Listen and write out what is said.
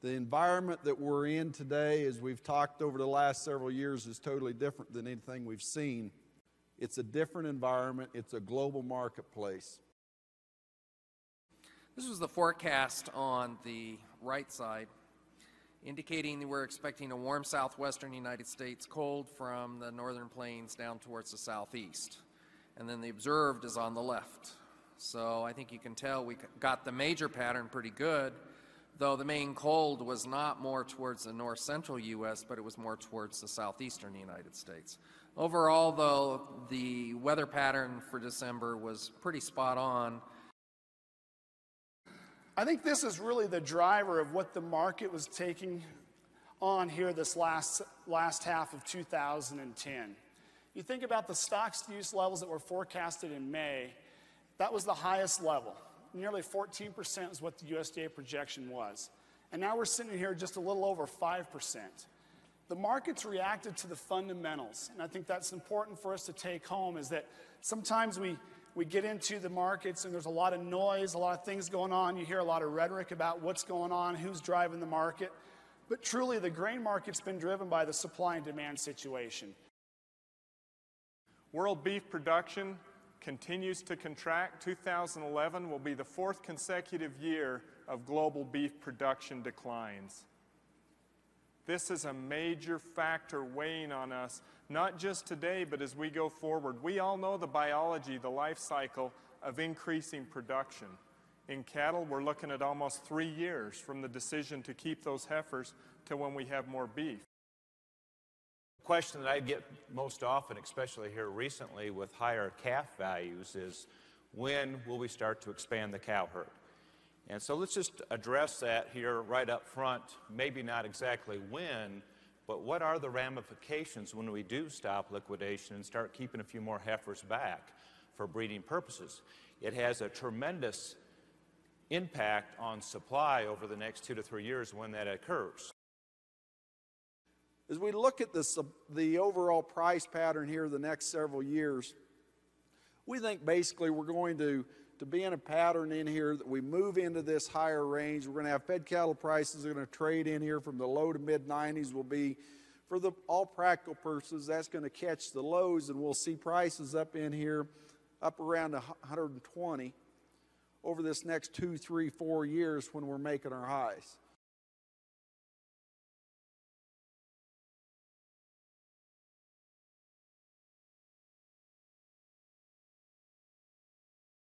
The environment that we're in today, as we've talked over the last several years, is totally different than anything we've seen. It's a different environment. It's a global marketplace. This was the forecast on the right side, indicating that we're expecting a warm southwestern United States, cold from the northern plains down towards the southeast. And then the observed is on the left. So I think you can tell we got the major pattern pretty good, though the main cold was not more towards the north-central U.S., but it was more towards the southeastern United States. Overall, though, the weather pattern for December was pretty spot on. I think this is really the driver of what the market was taking on here this last half of 2010. You think about the stocks-to-use levels that were forecasted in May, that was the highest level. Nearly 14% is what the USDA projection was. And now we're sitting here just a little over 5%. The market's reacted to the fundamentals, and I think that's important for us to take home, is that sometimes we get into the markets and there's a lot of noise, a lot of things going on. You hear a lot of rhetoric about what's going on, who's driving the market. But truly, the grain market's been driven by the supply and demand situation. World beef production continues to contract. 2011 will be the fourth consecutive year of global beef production declines. This is a major factor weighing on us, not just today, but as we go forward. We all know the biology, the life cycle of increasing production. In cattle, we're looking at almost 3 years from the decision to keep those heifers to when we have more beef. The question that I get most often, especially here recently with higher calf values, is when will we start to expand the cow herd? And so let's just address that here right up front, maybe not exactly when, but what are the ramifications when we do stop liquidation and start keeping a few more heifers back for breeding purposes? It has a tremendous impact on supply over the next 2 to 3 years when that occurs. As we look at the overall price pattern here the next several years, we think basically we're going to be in a pattern in here that we move into this higher range. We're going to have fed cattle prices that are going to trade in here from the low to mid-90s. Will be, for all practical purposes, that's going to catch the lows, and we'll see prices up in here, up around 120 over this next 2, 3, 4 years when we're making our highs.